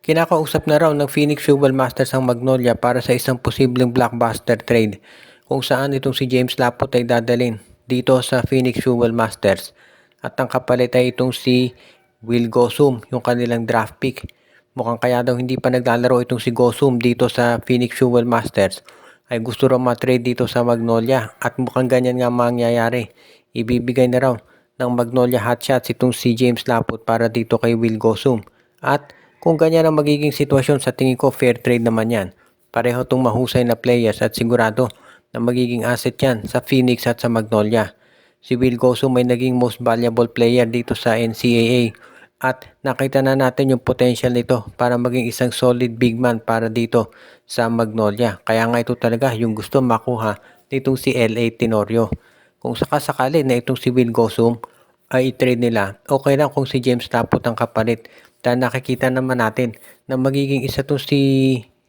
Kinakausap na raw ng Phoenix Fuel Masters ang Magnolia para sa isang posibleng blockbuster trade kung saan itong si James Laput ay dadalhin dito sa Phoenix Fuel Masters at ang kapalit ay itong si Will Gosum, yung kanilang draft pick. Mukhang kaya daw hindi pa naglalaro itong si Gosum dito sa Phoenix Fuel Masters ay gusto raw ma-trade dito sa Magnolia at mukhang ganyan nga mangyayari. Ibibigay na raw ng Magnolia Hotshots itong si James Laput para dito kay Will Gosum. At kung ganyan ang magiging sitwasyon, sa tingin ko fair trade naman yan. Pareho itong mahusay na players at sigurado na magiging asset yan sa Phoenix at sa Magnolia. Si Will Gosum ay naging most valuable player dito sa NCAA at nakita na natin yung potential nito para maging isang solid big man para dito sa Magnolia. Kaya nga ito talaga yung gusto makuha nitong si LA Tenorio. Kung sakasakali na itong si Will Gosum ay i-trade nila, okay lang kung si James Laput ang kapalit. Dahil nakikita naman natin na magiging isa itong si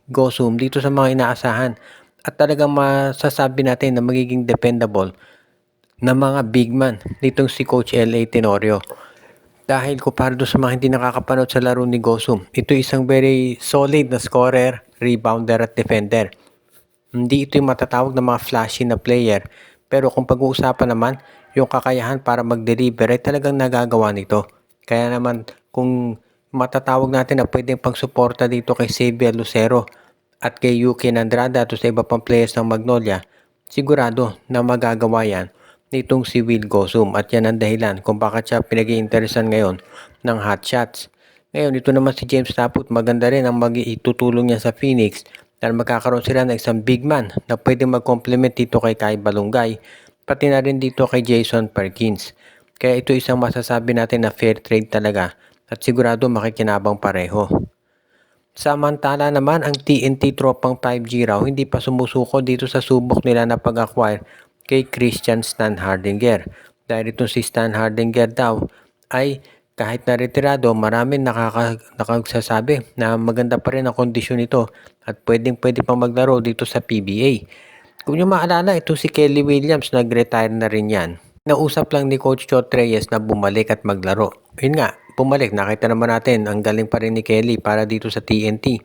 Gosum dito sa mga inaasahan at talagang masasabi natin na magiging dependable na mga big man nitong si Coach LA Tenorio. Dahil kumpara doon sa mga hindi nakakapanood sa laro ni Gosum, ito isang very solid na scorer, rebounder at defender. Hindi ito yung matatawag na mga flashy na player, pero kung pag-uusapan naman yung kakayahan para mag-deliver ay talagang nagagawa nito. Kaya naman kung matatawag natin na pwedeng pang-suporta dito kay Xavier Lucero at kay Yuki Andrada at sa iba pang players ng Magnolia, sigurado na magagawa yan nitong si Will Gosum at yan ang dahilan kung bakit siya pinag-iinteresan ngayon ng Hotshots. Ngayon, ito naman si James Laput, maganda rin ang mag-itutulong niya sa Phoenix dahil magkakaroon sila ng isang big man na pwedeng mag-complement dito kay Kai Balungay, pati na rin dito kay Jason Perkins. Kaya ito isang masasabi natin na fair trade talaga at sigurado makikinabang pareho. Samantala naman ang TNT tropang 5G raw hindi pa sumusuko dito sa subok nila na pag-acquire kay Christian Stan Hardinger. Dahil itong si Stan Hardinger daw ay kahit na retirado, maraming nakagsasabi na maganda pa rin ang kondisyon nito at pwede pang maglaro dito sa PBA. Kung nyo maalala, ito si Kelly Williams, nag-retire na rin yan. Nausap lang ni Coach Chot Reyes na bumalik at maglaro. Yun nga, bumalik. Nakita naman natin, ang galing pa rin ni Kelly para dito sa TNT.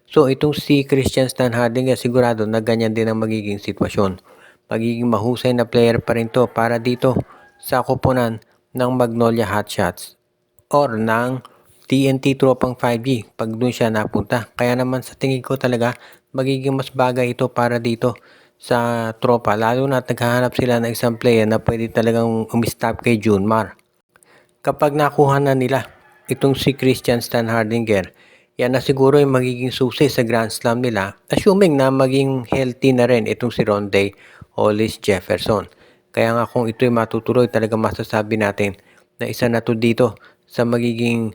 So itong si Christian Stan Hardinger, sigurado na ganyan din ang magiging sitwasyon. Magiging mahusay na player pa rin to para dito sa kupunan ng Magnolia Hotshots or ng TNT tropang 5G pag doon siya napunta. Kaya naman sa tingin ko talaga magiging mas bagay ito para dito sa tropa, lalo na naghahanap sila ng isang player na pwede talagang umistop kay Junmar. Kapag nakuha na nila itong si Christian Stan Hardinger, yan na siguro yung magiging susi sa Grand Slam nila, assuming na maging healthy na rin itong si Rondae Hollis Jefferson. Kaya nga kung ito'y matutuloy, talaga masasabi natin na isa na to dito sa magiging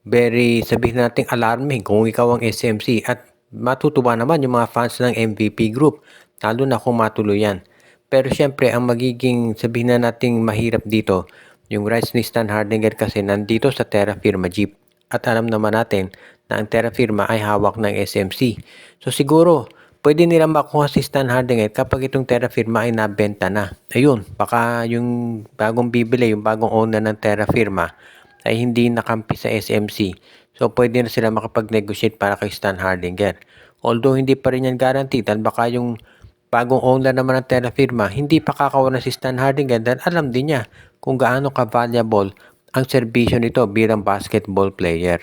very, sabihin natin, alarming kung ikaw ang SMC at matutuwa naman yung mga fans ng MVP group, lalo na kung matuloy yan. Pero syempre, ang magiging, sabihin na natin mahirap dito, yung rights ni Stan Hardinger kasi nandito sa Terra Firma Jeep. At alam naman natin na ang Terra Firma ay hawak ng SMC. So siguro, pwede nila makuha si Stan Hardinger kapag itong Terra Firma ay nabenta na. Ayun, baka yung bagong bibili, yung bagong owner ng Terra Firma ay hindi nakampi sa SMC. So pwede na sila makapag-negotiate para kay Stan Hardinger. Although hindi pa rin yan guaranteed dahil baka yung bagong owner naman ng Terra Firma hindi pa kakawalan si Stan Hardinger dahil alam din niya kung gaano ka-valuable ang serbisyo nito bilang basketball player.